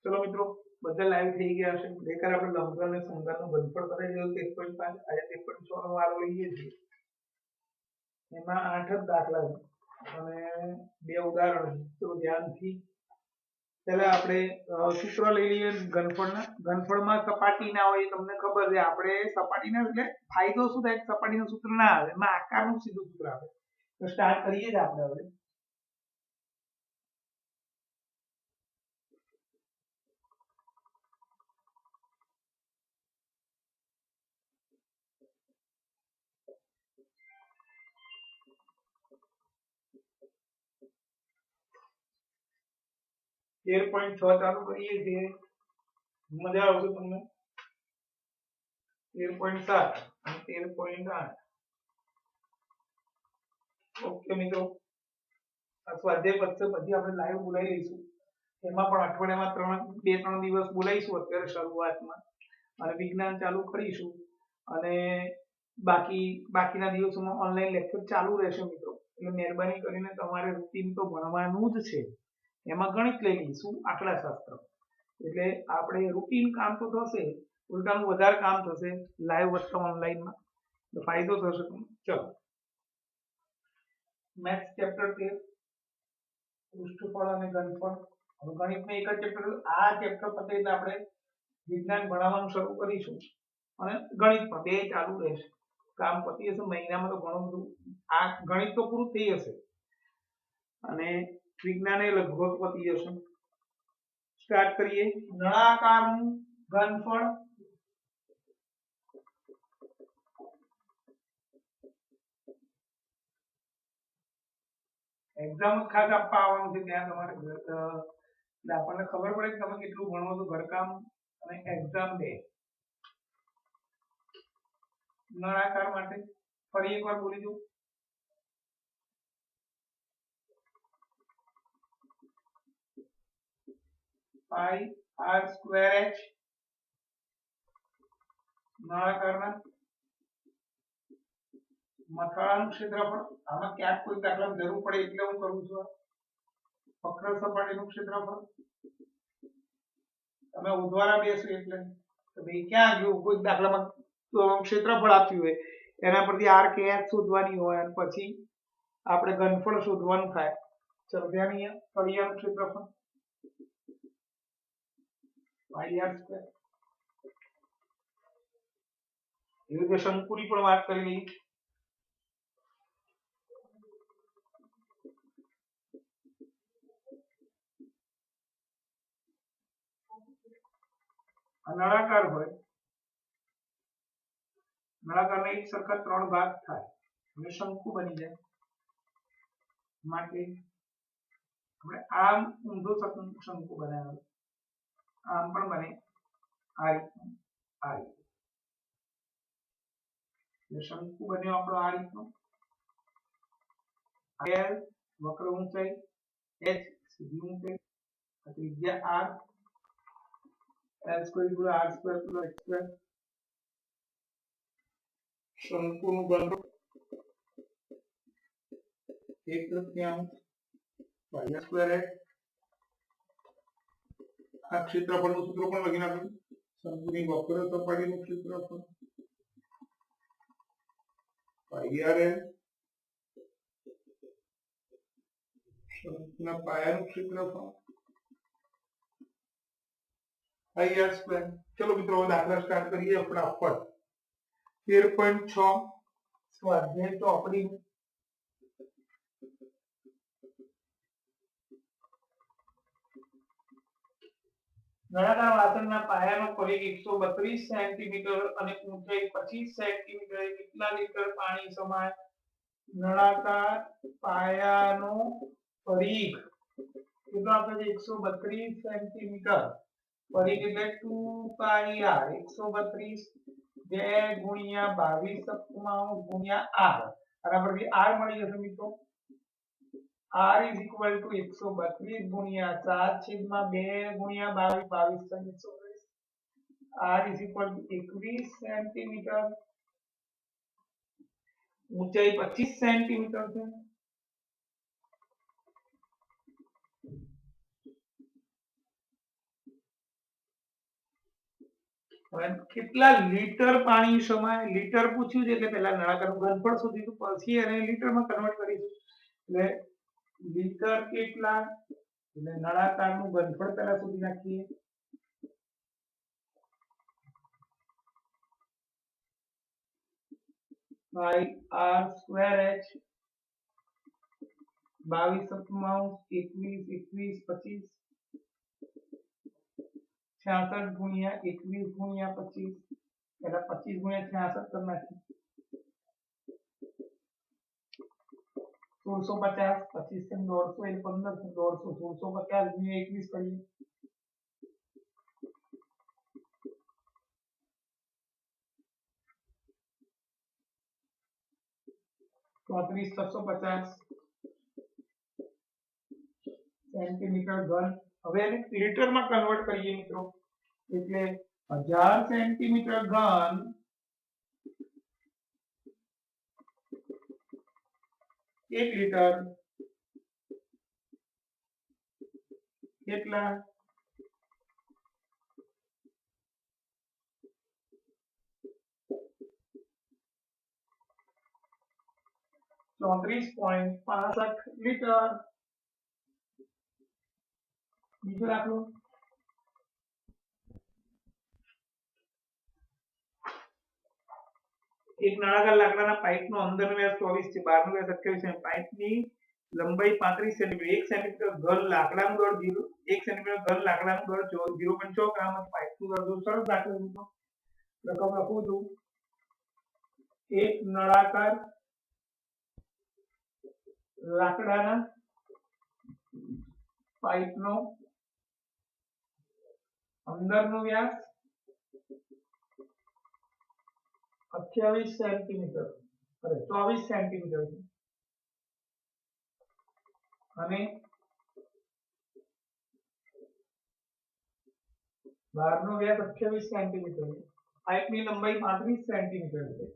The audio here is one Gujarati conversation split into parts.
चलो मित्रों બધા લાઈવ થઈ ગયા છે ગઈકાલે આપણે લંબઘન અને સમઘનનું ઘનફળ કરાવી દીધું 13.5 આજે 13.6 નો વારો લઈએ છીએ એમાં 8 જ દાખલા છે અને બે ઉદાહરણ છે તો ધ્યાનથી પહેલા આપણે સૂત્ર લઈ લઈએ ઘનફળના ઘનફળમાં સપાટી ના હોય તમને ખબર છે આપણે સપાટીના એટલે ફાયદો શું થાય સપાટીનું સૂત્ર ના આવે એમાં આકારનું સીધું સૂત્ર આવે તો સ્ટાર્ટ કરીએ જ આપણે હવે 13.6 ચાલુ કરીએ છીએ મજા આવશે તમને 13.7 અને 13.8 ઓકે મિત્રો આ સ્વાધ્યાય પત્રક પછી આપણે લાઈવ બોલાવી લઈશું એમાં પણ અઠવાડિયામાં 3 દિવસ બોલાવીશું અત્યારે શરૂઆતમાં અને વિજ્ઞાન ચાલુ કરીશું અને બાકીના દિવસોમાં ઓનલાઈન લેક્ચર ચાલુ રહેશે મિત્રો એટલે મહેરબાની કરીને તમારે રૂટીન તો ભણવાનું જ છે એમાં ગણિત લઈ લઈશું આંકડાશાસ્ત્ર એટલે આપણે રૂટીન કામ તો થશે ઉલટાનું વધારે કામ થશે લાઈવ વત્તા ઓનલાઈનમાં તો ફાયદો થશે તમને ચલો મેથ્સ ચેપ્ટર 13 પૃષ્ઠફળ અને ઘનફળ હવે ગણિતનું એક જ ચેપ્ટર આ ચેપ્ટર પતે એટલે આપણે વિજ્ઞાન ભણાવવાનું શરૂ કરીશું અને ગણિતમાં બે ચાલુ રહેશે કામ પતી જશે મહિનામાં તો ઘણું બધું આ ગણિત તો પૂરું થઈ જશે અને વિજ્ઞાન એ લગભગ પતી જશે સ્ટાર્ટ કરીએ નળાકારનું ઘનફળ એક્ઝામ ખાસ આપવા આવવાનું છે ત્યાં તમારે એટલે આપણને ખબર પડે કે તમે કેટલું ભણો છો ઘરકામ અને એક્ઝામ બે નળાકાર માટે ફરી એકવાર બોલી દઉં પાઈ આર સ્ક્વેર એચ નળાકારના મથાળાનું ક્ષેત્રફળ આમાં ક્યાંક કોઈ દાખલા જરૂર પડે એટલે હું કરું છું વક્ર સપાટીનું ક્ષેત્રફળ તમે ઉદ્વારા બેસો એટલે તો ભાઈ ક્યાં ગયું કોઈ દાખલામાં ક્ષેત્રફળ આપ્યું હોય એના પરથી આર કે એચ શોધવાની હોય અને પછી આપણે ઘનફળ શોધવાનું થાય ચલો ધ્યાન અહીંયા તળિયાનું ક્ષેત્રફળ પાઈ આર સ્ક્વેર એવી રીતે શંકુની પણ વાત કરી લઈએ નળાકાર હોય નળાકારના એક સરખા 3 ભાગ થાય અને શંકુ બની જાય માટે આપણે આમ ઊંધો શંકુ બનાવ્યો આમ પણ બને આ રીતનું આ રીતે શંકુ બન્યો આપણો આ રીતનો l વક્ર ઊંચાઈ h સીધી ઊંચાઈ ત્રિજ્યા r l square * r square + x square શંકુનું ઘનફળ 1/3 પાઈ સ્ક્વેર h આ ક્ષેત્રફળનું સૂત્ર પણ લખી નાખ્યું શંકુની વક્ર સપાટીનું ક્ષેત્રફળ પાઈ r l શંકુના પાયાનું ક્ષેત્રફળ પાઈ r સ્ક્વેર ચલો મિત્રો દાખલા સ્ટાર્ટ કરીએ ફટાફટ 13.6 સ્વાધ્યાય ચોપડી નળાકાર વાસણના પાયાનો પરિઘ 132 સેન્ટીમીટર અને ઊંચાઈ 25 સેન્ટીમીટર કેટલા લીટર પાણી સમાય નળાકાર પાયાનો પરિઘ કેટલો આપે છે 132 સેન્ટીમીટર પરિઘ એટલે 2 પાઈ r 132 2 ગુણ્યા 22 ગુણ્યા r આના પરથી r મળી જશે મિત્રો r = 132 ગુણ્યા 7/2 ગુણ્યા 22 r = 21 સેન્ટીમીટર ઊંચાઈ 25 સેન્ટીમીટર છે હવે કેટલા લીટર પાણી સમાય, લીટર પૂછ્યું છે એટલે પહેલા નળાકારનું ઘનફળ શોધીશું, પછી એને લીટરમાં કન્વર્ટ કરીશું. એટલે લીટર કેટલા, એટલે નળાકારનું ઘનફળ પહેલા શોધી નાખીએ. બાય આર સ્ક્વેર એચ, 22 21 25 66 ગુણ્યા 21 ગુણ્યા 25, પહેલા 25 ગુણ્યા 66 કરી નાખીએ. 1650, 25 થી 150 એટલે 15 થી 150, 1650 ગુણ્યા 21 કરીએ. 34650 સેન્ટીમીટર ઘન. હવે એને લીટરમાં કન્વર્ટ કરીએ મિત્રો, એટલે 1000 સેન્ટીમીટર ઘન એક લીટર કેટલા, 34.65 લીટર. બીજો દાખલો, એક નળાકાર લાકડાના પાઇપનો અંદરનો વ્યાસ 24 છે, બહારનો વ્યાસ 28 છે. પાઇપની લંબાઈ 35 સેન્ટીમીટર. 1 સેન્ટીમીટર ઘન લાકડાનું દળ 1 સેન્ટીમીટર ઘન લાકડાનું દળ 0.6 ગ્રામ. પાઇપનું દળ જો સરસ દાખલો મિત્રો રકમ લખું છું. એક નળાકાર લાકડાના પાઇપનો અંદરનો વ્યાસ 28 સેન્ટીમીટર, અરે 24 સેન્ટીમીટર છે, અને બહારનો વ્યાસ 28 સેન્ટીમીટર છે. પાઇપની લંબાઈ 35 સેન્ટીમીટર છે.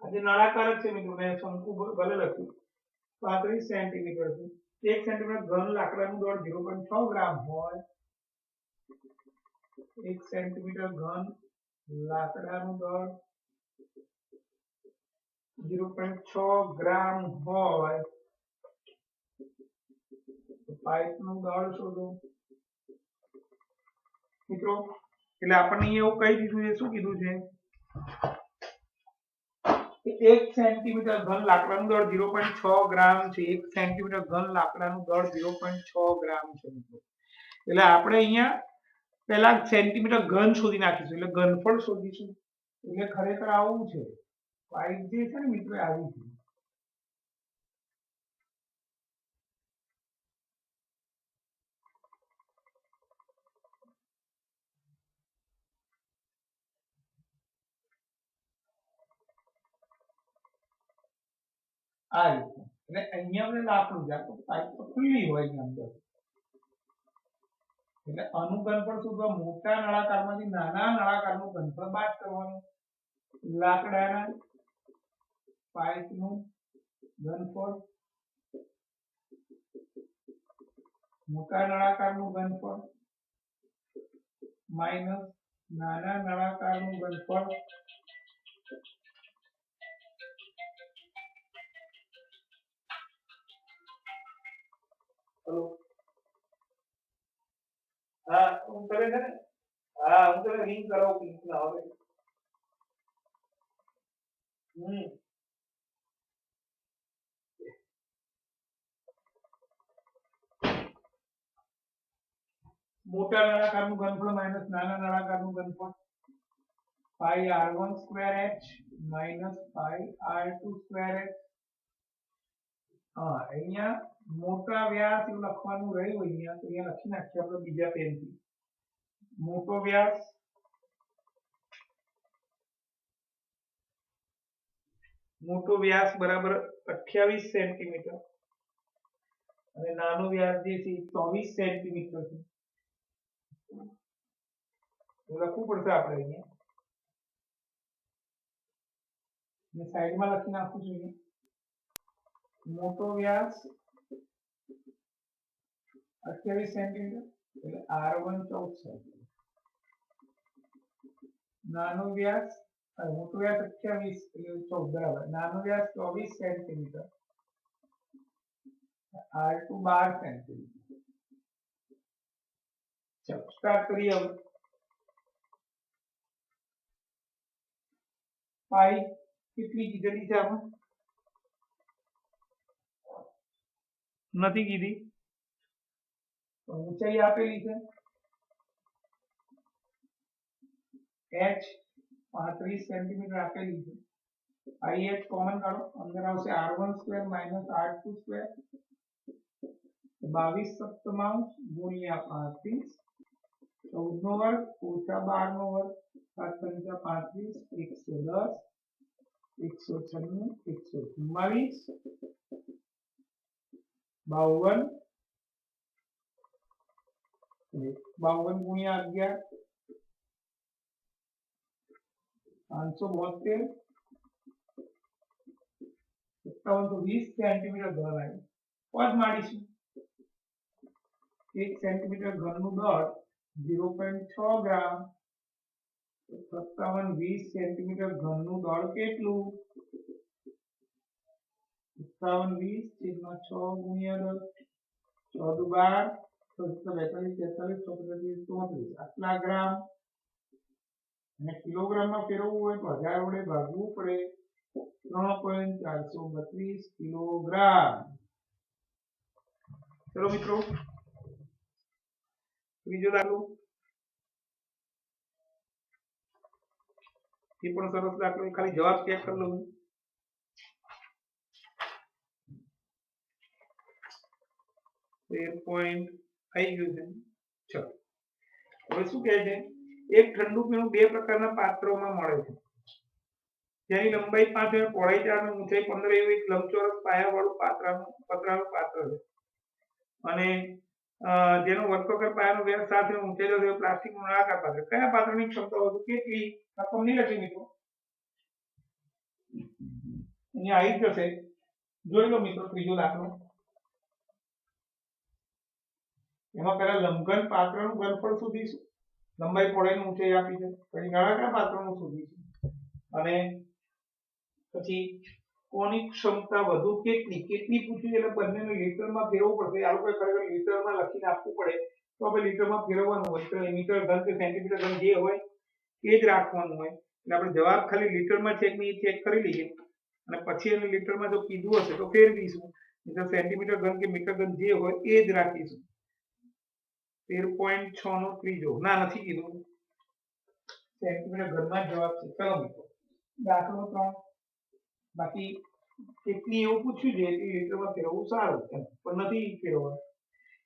આજે નળાકાર જ છે મિત્રો, મેં શંકુ ભલે લખ્યું. 35 સેન્ટીમીટર છે. 1 સેન્ટીમીટર ઘન લાકડાનું દળ 0.6 ગ્રામ હોય. 1 સેન્ટીમીટર ઘન લાકડાનું દળ 0.6 ગ્રામ હોય. પાઇપનું દળ શોધો મિત્રો. એટલે આપણને એવું કહી દીધું છે, શું કીધું છે, 1 સેન્ટીમીટર ઘન લાકડાનું દળ 0.6 ગ્રામ છે. 1 સેન્ટીમીટર ઘન લાકડાનું દળ 0.6 ગ્રામ છે મિત્રો. એટલે આપણે અહીંયા પહેલા સેન્ટીમીટર ઘન શોધી નાખીશું, એટલે ઘનફળ શોધીશું. એટલે ખરેખર આવું છે, પાઇપ જે છે ને મિત્રો આવી છે. આ રીતે, એટલે અહીંયા આપણે લાકડું છે, પાઇપ તો ખુલ્લી હોય એની અંદર. એટલે આનું ઘનફળ શોધવા મોટા નળાકારમાંથી નાના નળાકારનું ઘનફળ બાદ કરવાનું. લાકડાના પાઇપનું ઘનફળ મોટા નળાકારનું ઘનફળ માઈનસ નાના નળાકારનું ઘનફળ. હેલો, હા હું કરે છે ને, હા હું તને રિંગ કરાવું પિંક ના હવે. મોટા નળાકારનું ઘનફળ માઈનસ નાના નળાકારનું ઘનફળ પાઈ r1 સ્ક્વેર h માઈનસ પાઈ r2 સ્ક્વેર h. હા અહીંયા મોટા વ્યાસ એવું લખવાનું રહ્યું, અહીંયા તો અહીંયા લખી નાખીએ આપણે બીજા પેનથી. મોટો વ્યાસ બરાબર 28 સેન્ટીમીટર અને નાનો વ્યાસ જે છે 24 સેન્ટીમીટર છે. લખવું પડશે આપણે અહીંયા, સાઈડમાં લખી નાખું છું. મોટો વ્યાસ 28 સેન્ટીમીટર એટલે R1 14 સેન્ટીમીટર, નાનો વ્યાસ મોટો વ્યાસ 28 એટલે 14 બરાબર, નાનો વ્યાસ 24 સેન્ટીમીટર, R2 12 સેન્ટીમીટર. ચલો સ્ટાર્ટ કરીએ હવે. પાઈ કેટલી કીધેલી છે આમાં? નથી કીધી. તો ઊંચાઈ આપેલી છે h 35 સેન્ટીમીટર આપેલી છે. IH કોમન કાઢો, અંદર આવશે R1 square minus R2 square, 22 સપ્તમાંશ ગુણ્યા 35, 14 નો વર્ગ ઓછા 12 નો વર્ગ, 7 પંચા 35, 110, 196, 144, 52 ગુણ્યા 11, 572, 5720 સેન્ટીમીટર ઘન આવ્યું. પદ મારીશું. 1 સેન્ટીમીટર ઘનનું દળ 0.6 ગ્રામ, 5720 સેન્ટીમીટર ઘનનું દળ કેટલું? 5720 ગુણ્યા 10, 14 12, 42, 43, આટલા ગ્રામ. અને કિલોગ્રામમાં ફેરવવું હોય તો 1000 વડે ભાગવું પડે. 3.432 કિલોગ્રામ. ચલો મિત્રો, ત્રીજો દાખલો. એ પણ સરસ દાખલો, ખાલી જવાબ ચેક કરી લઉં. પોઈન્ટ આવી ગયું છે. ચલો હવે શું કહે છે? એક ઠંડુ પીણું બે પ્રકારના પાત્રોમાં મળે છે, જેની લંબાઈ 5 અને પહોળાઈ 4 અને ઊંચાઈ 15 એવું એક લંબચોરસ પાયાવાળું પતરાનું પાત્ર છે, અને જેનો વર્તુળાકાર પાયાનો વ્યાસ 7 અને ઊંચાઈ 10 એવું પ્લાસ્ટિકનું નળાકાર પાત્ર. કયા પાત્રની ક્ષમતા વધુ કેટલી? રકમ નહીં લખી મિત્રો, અહીંયા આવી જશે. જોઈ લો મિત્રો ત્રીજો દાખલો. એમાં પહેલા લંબઘન પાત્રનું ઘનફળ શોધીશું, લંબાઈ પહોળાઈની ઊંચાઈ આપી છે. પછી નળાકાર પાત્રનું શોધીશું, અને પછી કોની ક્ષમતા વધુ કેટલી પૂછ્યું એટલે બંનેને લીટરમાં ફેરવવું પડશે. આ લોકોએ ખરેખર લીટરમાં લખીને આપવું પડે તો આપણે લીટરમાં ફેરવવાનું હોય, તો મીટર ઘન કે સેન્ટીમીટર ઘન જે હોય એ જ રાખવાનું હોય. એટલે આપણે જવાબ ખાલી લીટરમાં છે કે નહીં ચેક કરી લઈએ, અને પછી એને લીટરમાં જો કીધું હશે તો ફેરવીશું, નહીં સેન્ટીમીટર ઘન કે મીટર ઘન જે હોય એ જ રાખીશું. 13.6 નો ત્રીજો, ના નથી કીધું, સેન્ટીમીટર ઘનમાં જવાબ છે. ચલો મિત્રો દાખલો 3. બાકી કેટલી એવું પૂછ્યું છે કે લીટરમાં ફેરવવું સારું, પણ નથી ફેરવવાનું.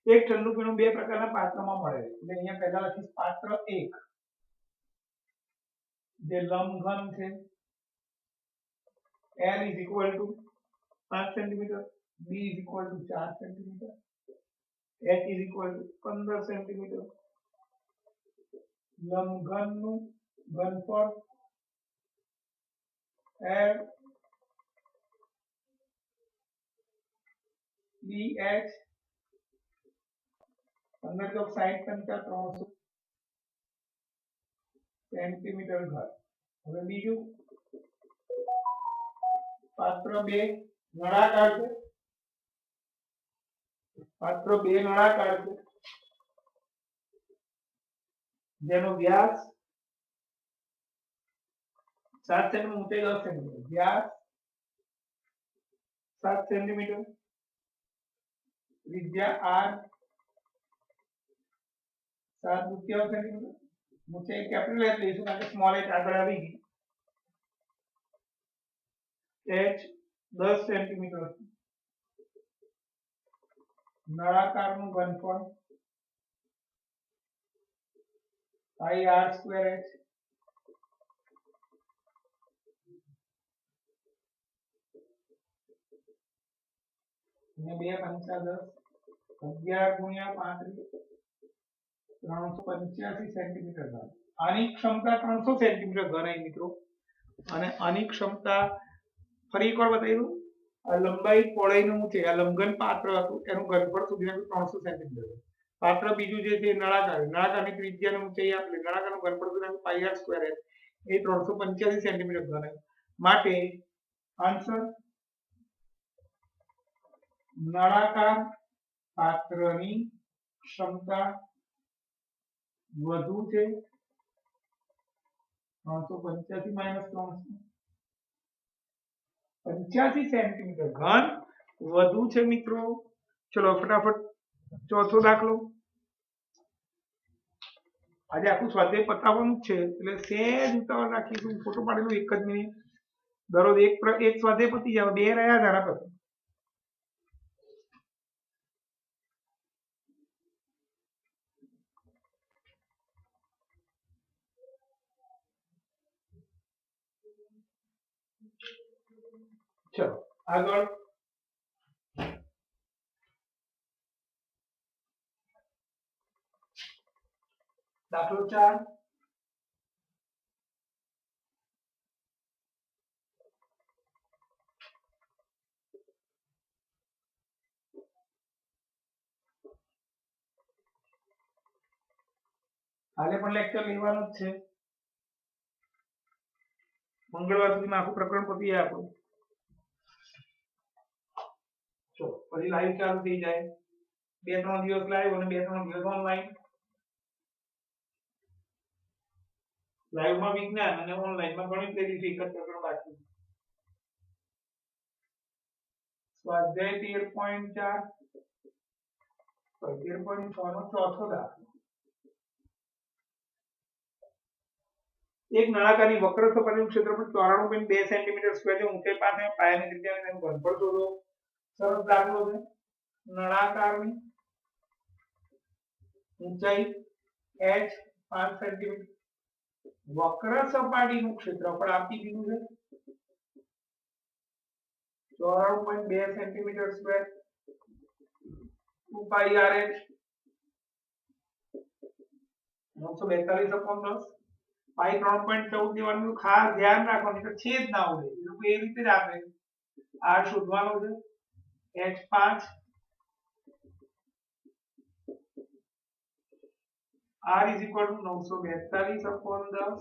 એક ઠંડુ પીણું બે પ્રકારના પાત્રમાં મળે છે. એટલે અહીંયા પહેલા લખીશ પાત્ર 1 જે લંબઘન છે, L = 5 centimetre, B = 4 centimetre, H = 15 centimetre. લંબઘનનું ઘનફળ L BH 15 × 60 × 300 સેન્ટીમીટર ઘન. હવે બીજું પાત્ર 2 નળાકાર છે. પાત્ર 2 નળાકાર છે, જેનો વ્યાસ 7 સેન્ટીમીટર, ઊંચાઈ 10 સેન્ટીમીટર. વ્યાસ 7 સેન્ટીમીટર, ત્રિજ્યા R 7/2 સેન્ટીમીટર. ઊંચાઈ કેપિટલ H લઈશું કારણ કે સ્મોલ h આગળ આવી ગઈ. H 10 centimetre. નળાકારનું ઘનફળ πr²h. ને 2 પંચા 10, 11 × 35, 385 સેન્ટીમીટર ઘન. આની ક્ષમતા 300 સેન્ટીમીટર ઘન આવી મિત્રો, અને આની ક્ષમતા ફરી એકવાર બતાવી દઉં. આ લંબાઈ પહોળાઈનું ઊંચાઈ આ લંબઘન પાત્ર હતું એનું ઘનફળ શોધીને 300 સેન્ટીમીટર. પાત્ર બીજું જે છે નળાકારની ત્રિજ્યા અને ઊંચાઈ આપેલી નળાકારનું ઘનફળ શોધીને પાઈ આર સ્ક્વેર એ 385 સેન્ટીમીટર ગણાય. માટે આન્સર નળાકાર પાત્રની ક્ષમતા વધુ છે 385 માઈનસ 385 સેન્ટીમીટર ઘન વધુ છે મિત્રો. ચલો ફટાફટ ચોથો દાખલો. આજે આખું સ્વાધ્યાય પતાવવાનું જ છે એટલે સહેજ ઉતાવળ રાખીશું. ફોટો પાડેલો 1 જ મિનિટ. દરરોજ એક સ્વાધ્યાય પતી જાય, 2 રહ્યા તારા પછી. ચલો આગળ. દાખલો 4. હાલે પણ લેક્ચર લેવાનું જ છે. મંગળવાર સુધીમાં આખું પ્રકરણ પતી જાય આપણું. ચલો પછી લાઈવ ચાલુ થઈ જાય. 2-3 દિવસ લાઈવ અને 2-3 દિવસ ઓનલાઈન. લાઈવ માં વિજ્ઞાન અને ઓનલાઈન માં ગણિત લઈ લીધું. એક જ પ્રકરણ બાકી. સ્વાધ્યાય 13.4 13.6 નો ચોથો દાખલો. એક નળાકારની વક્ર સપાટીનું ક્ષેત્રફળ 94.2 સેન્ટીમીટર સ્ક્વેર છે. ઊંચાઈ 5 અને પાયાની ત્રિજ્યા અને તેનું ઘનફળ શોધો. સરસ દાખલો છે. નળાકારની ઊંચાઈ h 5 સેન્ટીમીટર, વક્ર સપાટીનું ક્ષેત્રફળ આપી દીધું છે 94.2 સેન્ટીમીટર સ્ક્વેર, 2 પાઈ r h 942/10. પાઈ 3.14 દેવાનું. ખાસ ધ્યાન રાખવાનું કે છેદ ના ઉડે. એ લોકો એ રીતે જ આપે. r શોધવાનો છે h 5, r is equal to 942/10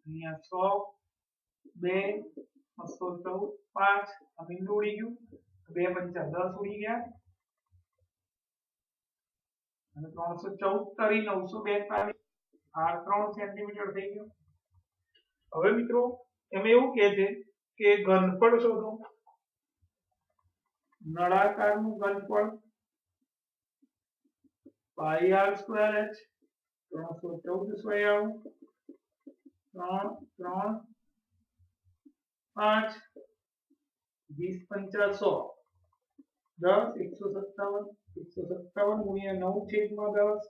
અહીંયા 6 2 614 5 આ બિંદુ ઉડી ગયું. 2 5 10 ઉડી ગયા અને 314 તરી 942 r 3 સેન્ટીમીટર થઈ ગયું. હવે મિત્રો એમ એવું કહે છે કે ઘનફળ શોધો. નળાકારનું ઘનફળ પાઈ r સ્ક્વેર h 314 સ્ક્વેર 3 3 5 20 5 100 10 157 157 ગુણ્યા 9 છેદમાં 10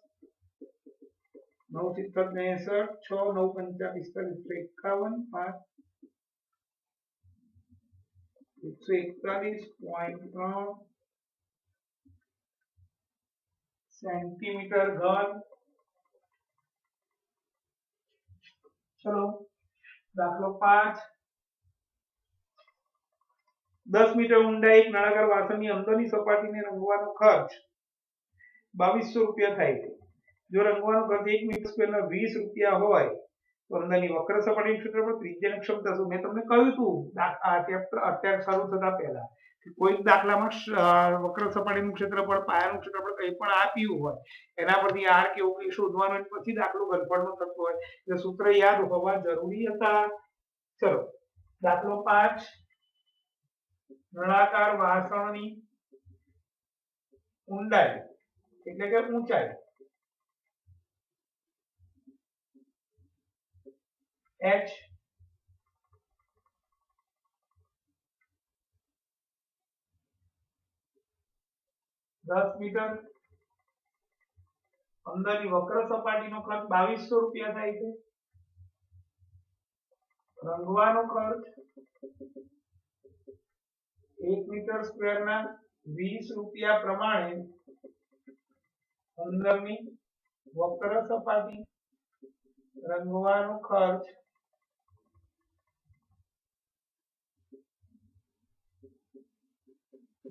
9 સિત્તેર 63 6 9 5 45 5 141.3 સેન્ટીમીટર ઘન. ચલો દાખલો 5. 10 મીટર ઊંડા એક નળાકાર વાસણની અંદરની સપાટીને રંગવાનો ખર્ચ 2200 રૂપિયા થાય છે. જો રંગવાનો ખર્ચ 1 મીટર સ્ક્વેરના 20 રૂપિયા હોય તો અંદરની વક્ર સપાટીનું ક્ષેત્રફળ ત્રિજ્યાની ક્ષમતા શું? મેં તમને કહ્યું હતું આ ચેપ્ટર અત્યારે શરૂ થતા પહેલા કે કોઈ દાખલામાં વક્ર સપાટીનું ક્ષેત્રફળ પાયાનું ક્ષેત્રફળ કંઈ પણ આપ્યું હોય એના પરથી r કેવું કંઈ શોધવાનું અને પછી દાખલો ઘનફળનો થતો હોય એટલે સૂત્ર યાદ હોવા જરૂરી હતા. ચલો દાખલો 5. નળાકાર વાસણની ઊંડાઈ એટલે કે ઊંચાઈ h 10 મીટર, અંદરની વક્ર સપાટીનો ખર્ચ 2200 રૂપિયા થાય છે. રંગવાનો ખર્ચ 1 મીટર સ્ક્વેરના 20 રૂપિયા પ્રમાણે અંદરની વક્ર સપાટી રંગવાનો ખર્ચ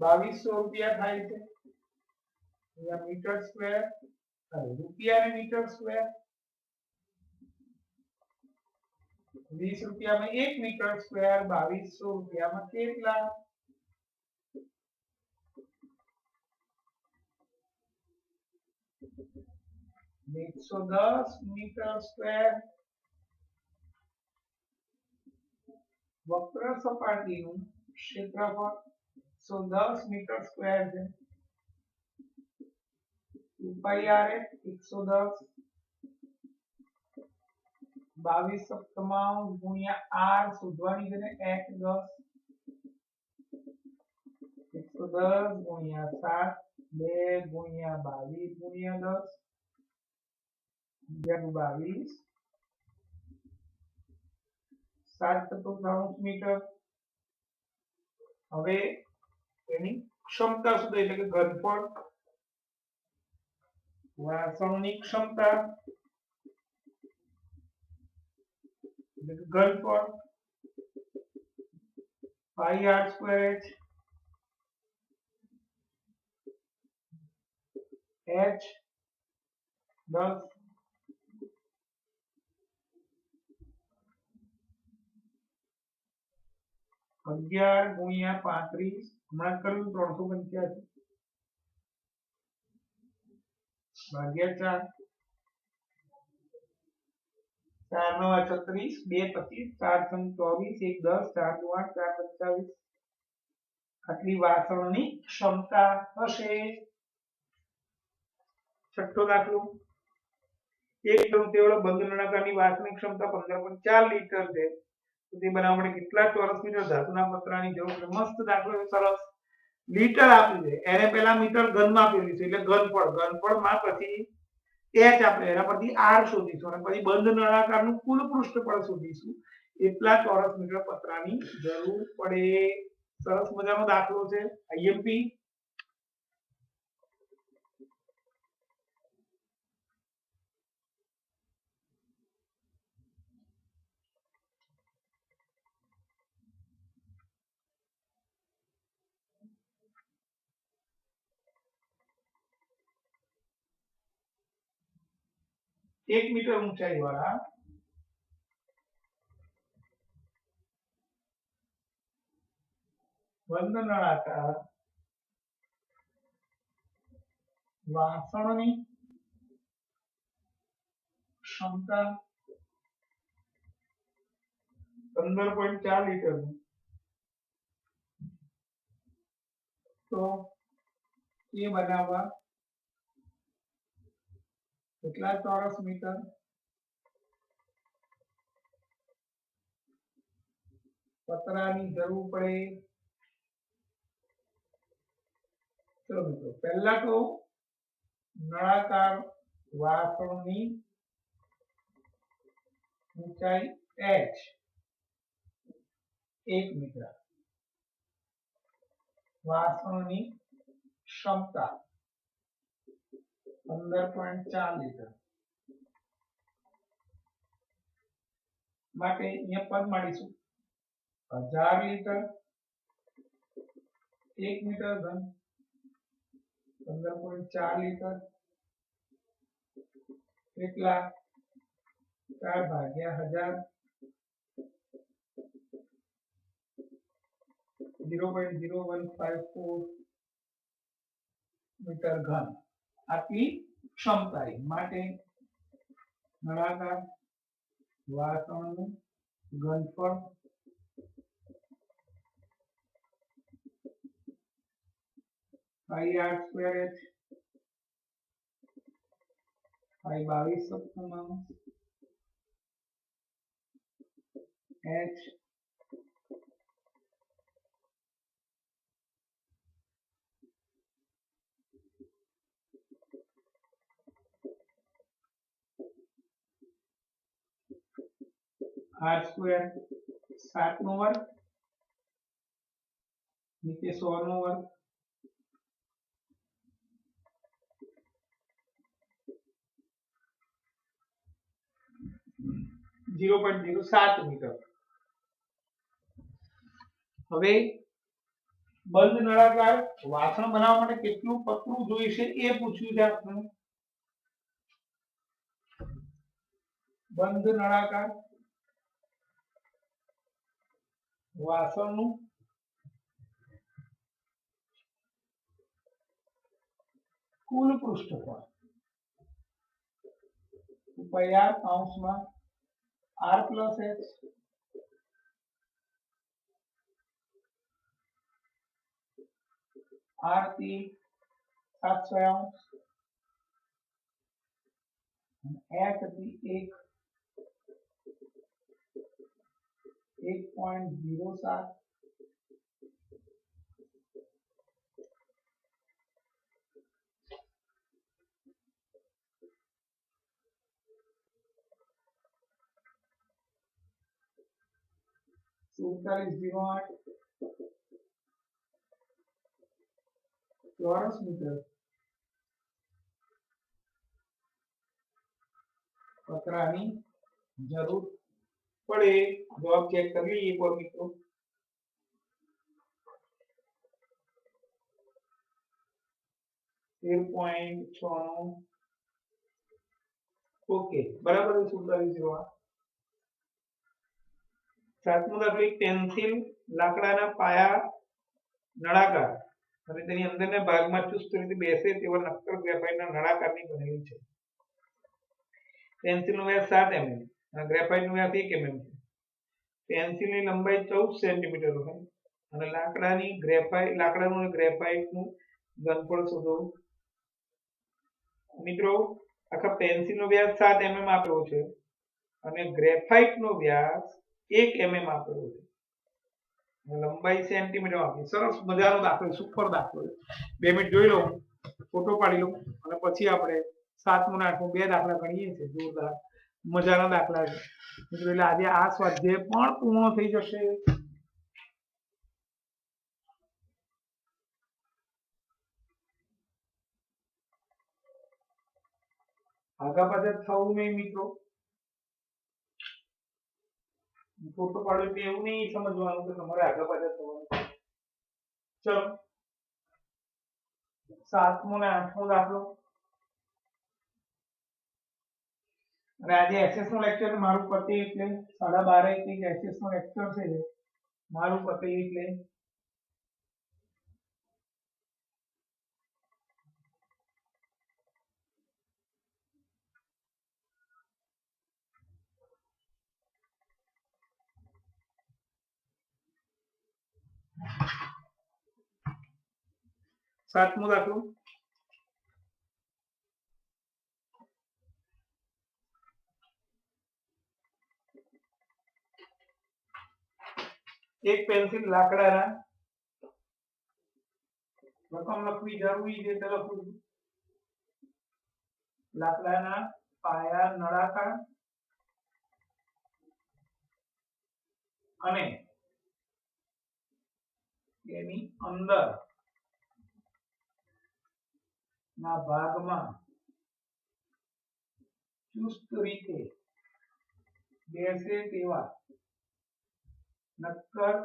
₹2200 થાય છે અહીંયા મીટર સ્ક્વેર રૂપિયા ને મીટર સ્ક્વેર 20 રૂપિયામાં 1 મીટર સ્ક્વેર ₹2200 કેટલા 110 મીટર સ્ક્વેર વક્ર સપાટીનું ક્ષેત્રફળ 110 મીટર સ્ક્વેર છે 2πr 110 22 સપ્તમાંશ ગુણ્યા r શોધવાની છે ને h 10 110 ગુણ્યા 7 2 ગુણ્યા 22 ગુણ્યા 10 22 7 મીટર હવે એની ક્ષમતા શું એટલે કે ઘનફળ વાસણની ક્ષમતા એટલે કે ઘનફળ πr² h 10 11 ગુણ્યા 35 હમણાં કર્યું 385 ભાગ્યા 4 4 9 36 2 25 4 6 24 1 10 4 8 4 25 આટલી વાસણની ક્ષમતા હશે છઠ્ઠો દાખલો એક તૃતીયાંશ બંધ નળાકારની વાસણની ક્ષમતા 15.4 લીટર છે તો તે બનાવવા માટે કેટલા ચોરસ મીટર ધાતુના પતરાની જરૂર છે મસ્ત દાખલો છે સરસ લીટર આપ્યું છે એને પહેલા મીટર ઘનમાં આપેલું છે એટલે ઘનફળમાં પછી h આપણે એના પરથી r શોધીશું અને પછી બંધ નળાકારનું કુલ પૃષ્ઠફળ શોધીશું એટલા ચોરસ મીટર પતરાની જરૂર પડે સરસ મજાનો દાખલો છે આઈએમપી 1 મીટર ઊંચાઈ વાળા બંધ નળાકાર વાસણની ક્ષમતા 15.4 લીટર તો એ બનાવવા કેટલા ચોરસ મીટર પતરાની જરૂર પડે ચલો મિત્રો પહેલા તો નળાકાર વાસણની ઊંચાઈ h 1 મીટર વાસણની ક્ષમતા 15.4 લીટર માટે અહીંયા પદ માડીશું 1000 લીટર 1 મીટર ઘન 15.4 લીટર કેટલા 4 ભાગ્યા 1000 0.0154 મીટર ઘન આટલી ક્ષમતા માટે નળાકાર વાસણનું ઘનફળ πr² π22 સપ્તમાંશ h r² 7 નો વર્ગ નીચે 100 નો વર્ગ 0.07 મીટર હવે બંધ નળાકાર વાસણ બનાવવા માટે કેટલું પતરું જોઈશે એ પૂછ્યું છે આપણે. બંધ નળાકાર વાસણનું કુલ પૃષ્ઠફળ પૈયા કૌંસમાં r પ્લસ h r થી 700 અંશ h થી 1.07 4708 ચોરસ મીટર પતરાની જરૂર પડે. જવાબ ચેક કરી લઈએ એકવાર મિત્રો. ઓકે બરાબર છે. 4708. સાતમો દાખલો એક પેન્સિલ લાકડાના પાયા નળાકાર અને તેની અંદરના ભાગમાં ચુસ્ત રીતે બેસે તેવા નક્કર ગ્રેફાઇટના નળાકારની બનેલી છે. પેન્સિલનો વ્યાસ 7 mm અને ગ્રેફાઇટનો વ્યાસ 1 mm છે. પેન્સિલની લંબાઈ 14 સેન્ટીમીટર હોય અને લાકડાનું અને ગ્રેફાઇટનું ઘનફળ શોધો. મિત્રો આખા પેન્સિલનો વ્યાસ 7 mm આપેલો છે અને ગ્રેફાઇટનો વ્યાસ 1 mm આપેલો છે. લંબાઈ સેન્ટીમીટર આપી. સરસ મજાનો દાખલો, સુપર દાખલો. 2 મિનિટ જોઈ લઉં, ફોટો પાડી લઉં અને પછી આપણે 7મો અને 8મો 2 દાખલા ગણીએ છીએ. જોરદાર મજાના દાખલા છે. એટલે આજે આ સ્વાધ્યાય પણ પૂર્ણ થઈ જશે. આગા પાછળ થવું નહીં મિત્રો. ફોટો પાડો એટલે એવું નહીં સમજવાનું કે તમારે આગા પાછળ થવાનું. ચલો 7મો અને 8મો દાખલો. અને આજે એસએસ નો લેક્ચર મારું પતે એટલે 12:30 એક એસએસ નો લેક્ચર છે. મારું પતે એટલે સાતમો દાખલો. એક પેન્સિલ લાકડાના રકમ લખવી જરૂરી છે. લખું લાકડાના પાયા નળાકાર અને એની અંદર ના ભાગમાં ચુસ્ત રીતે બેસે તેવા નક્કર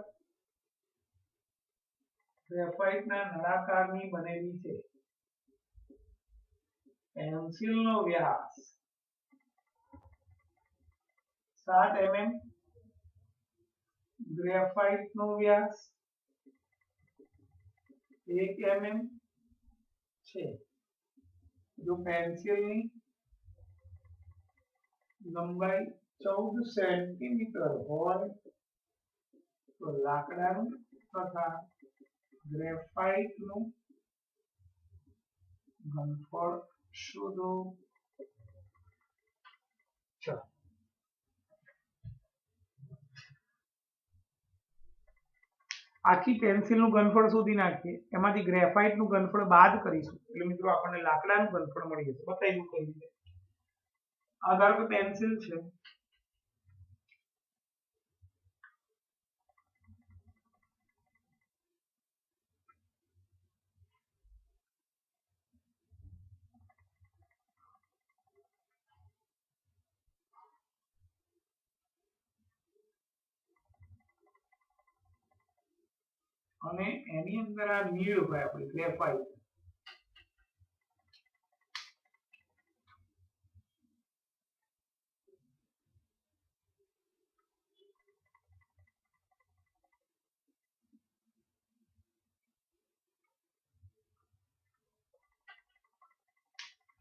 ગ્રેફાઇટના નળાકારની બનેલી છે. પેન્સિલનો વ્યાસ 7 mm, ગ્રેફાઇટનો વ્યાસ 1 mm છે. જો પેન્સિલની લંબાઈ 14 સેન્ટીમીટર હોય તો લાકડાનું તથા ગ્રેફાઇટનું ઘનફળ શોધો. ચાલો આખી પેન્સિલનું ઘનફળ શોધી નાખીએ. એમાંથી ગ્રેફાઇટનું ઘનફળ બાદ કરીશું એટલે મિત્રો આપણને લાકડાનું ઘનફળ મળી જશે. બતાવી દઉં કઈ રીતે. આ ધારો કે પેન્સિલ છે. અને એની અંદર આ નીડ હોય આપણી ગ્રેફાઇટ.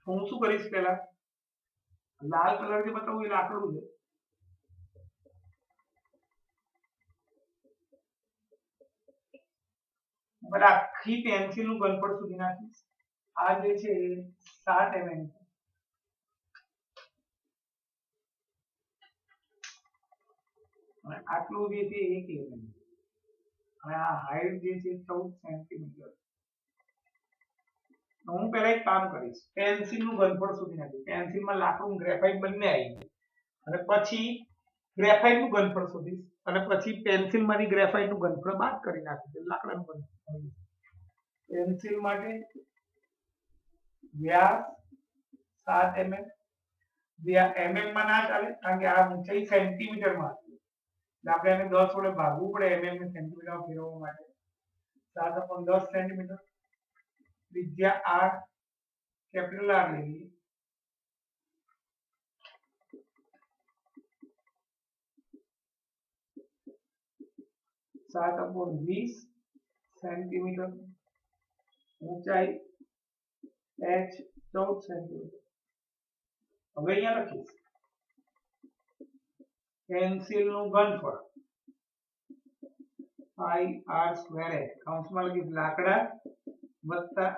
હું શું કરીશ, પહેલા લાલ કલર થી બતાવું એ લાકડું છે. બરાબર, આખી પેન્સિલ નું ઘનફળ સુધી નાખીશ. આ જે છે 7 mm છે અને આટલું જે છે 1 mm અને આ હાઈટ જે છે 14 સેન્ટીમીટર. હું પહેલા એક કામ કરીશ, પેન્સિલ નું ઘનફળ સુધી નાખીશ. પેન્સિલ માં લાકડું ગ્રેફાઇટ બંને આવી ગયું અને પછી ગ્રેફાઇટ નું ઘનફળ શોધીશ અને પછી પેન્સિલ માંથી ગ્રેફાઇટ નું ઘનફળ બાદ કરી નાખીશ. લાકડાનું ઘનફળ. પેન્સિલ માટે વ્યાસ 7 mm. mm માં ના ચાલે કારણ કે આ ઊંચાઈ સેન્ટીમીટર માં છે, એટલે આપણે એને 10 વડે ભાગવું પડે mm ને સેન્ટીમીટર માં ફેરવવા માટે. 7/10 સેન્ટીમીટર. ત્રિજ્યા r, કેપિટલ R લઈએ. सात अपॉन 20 सेंटीमीटर. ऊंचाई h 14 सेंटीमीटर. હવે અહીંયા લખીશ પેન્સિલ નું ઘનફળ પાઈ r સ્ક્વેર h કૌંસમાં લખીશ લાકડા વત્તા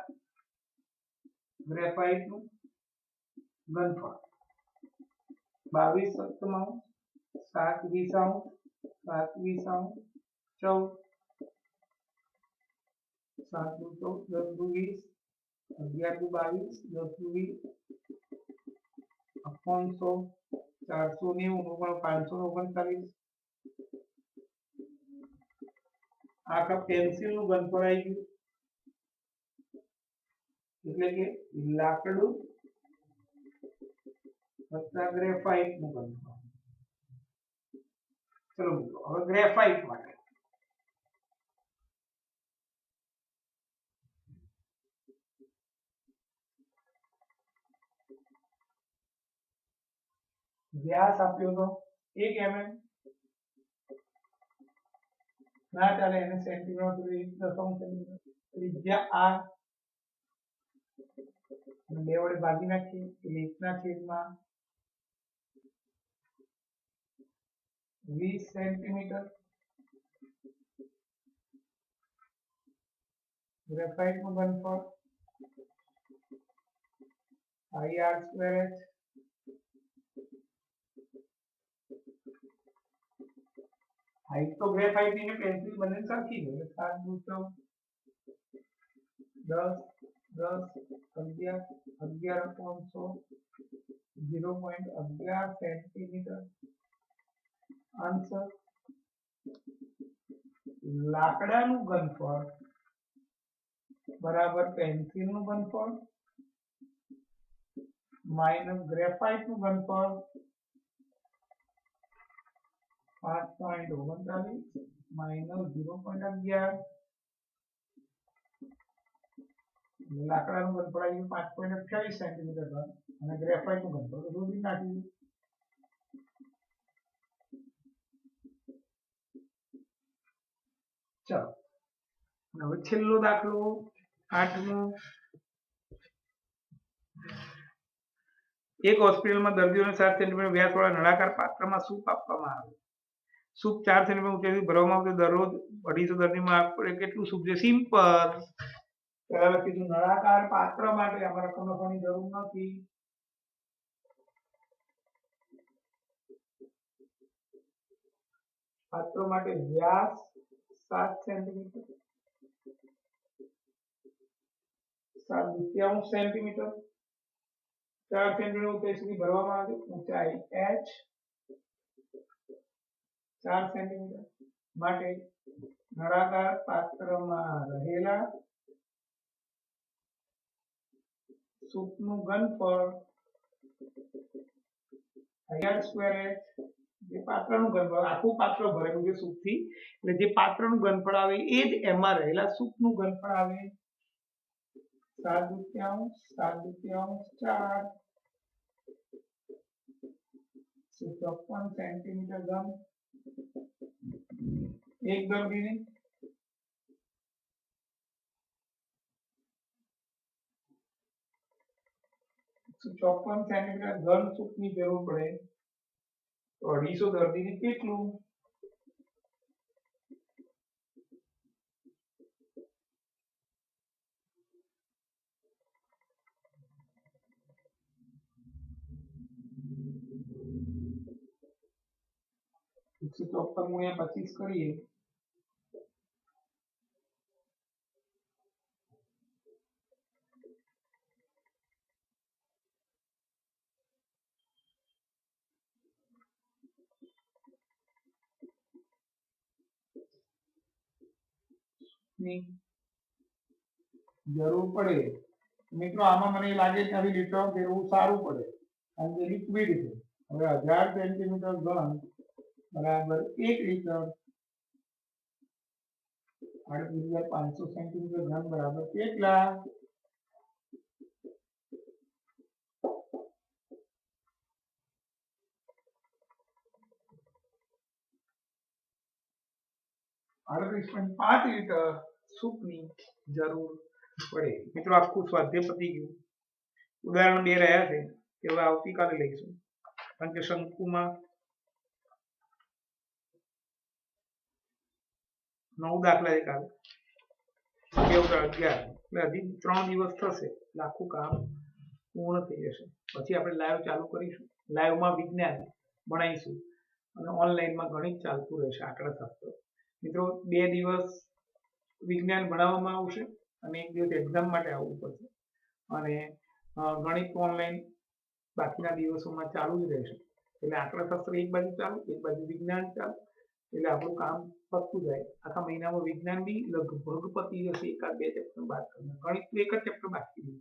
ગ્રેફાઇટ નું ઘનફળ 22 સપ્તમાંશ 7 20 7 20 14 7 દુ 14 10 દુ 20 11 દુ 22 10 દુ 20 अपॉन 100 490 539. આખા પેન્સિલ નું ઘનફળ આવી ગયું, એટલે કે લાકડું વત્તા ગ્રેફાઇટ નું ઘનફળ. ચલો મિત્રો, હવે ગ્રેફાઇટ માટે વ્યાસ આપ્યો તો 1 mm. ના ચાલે એને સેન્ટીમીટર 1.5 સેન્ટીમીટર. ત્રિજ્યા r અને 2 વડે ભાગી નાખીએ એટલે 1/20 સેન્ટીમીટર. ગ્રેફાઇટ નું ઘનફળ પાઈ r સ્ક્વેર h. હાઈટ તો ગ્રેફાઇટ ની ને પેન્સિલ બંને સરખી છે, 7 દુ 14 10 10 11 11 upon 100 0.11 સેન્ટીમીટર. આન્સર લાકડાનું ઘનફળ બરાબર પેન્સિલ નું ઘનફળ માઈનસ ગ્રેફાઇટ નું ઘનફળ 5.39 માઈનસ 0.11. લાકડાનું ઘનફળ આવ્યું 5.28 સેન્ટીમીટર અને ગ્રેફાઇટ નું ઘનફળ તો શોધી નાખ્યું. ચલો હવે છેલ્લો દાખલો 8મો. એક હોસ્પિટલમાં દર્દીઓને 7 સેન્ટીમીટર વ્યાસવાળા નળાકાર પાત્રમાં સૂપ આપવામાં આવે. સૂપ 4 સેન્ટીમીટર ઊંચાઈથી ભરવામાં આવે. દરરોજ 250 દર્દીમાં આપણે કેટલું સૂપ છે? સિમ્પલ. પહેલા લખીશું નળાકાર પાત્ર માટે આપણે રકમ લખવાની જરૂર નથી. પાત્ર માટે વ્યાસ 7 સેન્ટીમીટર, 7/2 સેન્ટીમીટર. 4 સેન્ટીમીટર ઊંચાઈ સુધી ભરવામાં આવે. ઊંચાઈ h 4 સેન્ટીમીટર માટે નળાકાર પાત્રમાં રહેલા સૂપનું ઘનફળ r સ્ક્વેર h જે પાત્રનું ઘનફળ આખું પાત્ર ભરેલું છે સૂપથી એટલે જે પાત્રનું ઘનફળ આવે એ જ એમાં રહેલા સૂપનું ઘનફળ આવે 7/2 7/2 4 154 સેન્ટીમીટર ઘન એક દર્દીને 154 સેન્ટીમીટર ઘન સૂપની જરૂર પડે તો 250 દર્દીને કેટલું 154 ગુણ્યા 25 કરીએ ની જરૂર પડે મિત્રો આમાં મને લાગે કે આવી લીટર ફેરવું સારું પડે કારણ કે લિક્વિડ છે હવે 1000 સેન્ટીમીટર ઘન બરાબર 1 લીટર 38500 સેન્ટીમીટર ઘન બરાબર કેટલા 38.5 લીટર સૂપની જરૂર પડે મિત્રો આખું સ્વાધ્યાય પતી ગયું ઉદાહરણ 2 રહ્યા છે કે હવે આવતીકાલે લઈશું કારણ કે શંકુમાં 9 દાખલા છે કાલે 11 એટલે હજી 3 દિવસ થશે એટલે આખું કામ પૂર્ણ થઈ જશે પછી આપણે લાઈવ ચાલુ કરીશું લાઈવમાં વિજ્ઞાન ભણાવીશું અને ઓનલાઈનમાં ગણિત ચાલતું રહેશે આંકડાશાસ્ત્ર મિત્રો 2 દિવસ વિજ્ઞાન ભણાવવામાં આવશે અને 1 દિવસ એક્ઝામ માટે આવવું પડશે અને ગણિત ઓનલાઈન બાકીના દિવસોમાં ચાલુ જ રહેશે એટલે આંકડાશાસ્ત્ર એક બાજુ ચાલુ એક બાજુ વિજ્ઞાન ચાલુ એટલે આપણું કામ પતતું જાય આખા મહિનામાં વિજ્ઞાન બી લગભગ પતી જશે એકાદ 2 ચેપ્ટર બાદ ગણિત એક જ ચેપ્ટર બાકી છે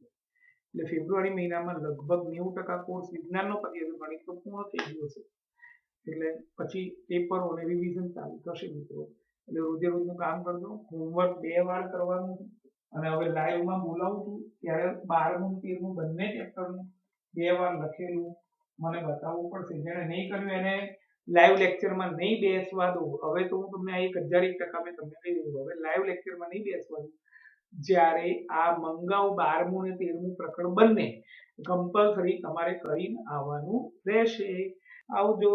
એટલે ફેબ્રુઆરી મહિનામાં લગભગ 90% કોર્સ વિજ્ઞાનનો પતી જશે ગણિતનો પૂર્ણ થઈ ગયો છે એટલે પછી પેપરો અને રિવિઝન ચાલુ થશે મિત્રો એટલે રોજે રોજનું કામ કરજો હોમવર્ક 2 વાર કરવાનું અને હવે લાઈવમાં બોલાવું છું ત્યારે 12મું 13મું બંને ચેપ્ટરનું 2 વાર લખેલું મને બતાવવું પડશે જેને નહીં કર્યું એને લાઈવ લેક્ચરમાં નહીં બેસવા દો હવે તો હું તમને 1001% મેં તમને કહી દીધું હવે લાઈવ લેક્ચરમાં નહીં બેસવા દો જ્યારે આ મંગાઉ 12મું અને 13મું પ્રકરણ બંને કમ્પલસરી તમારે કરીને આવવાનું રહેશે આવજો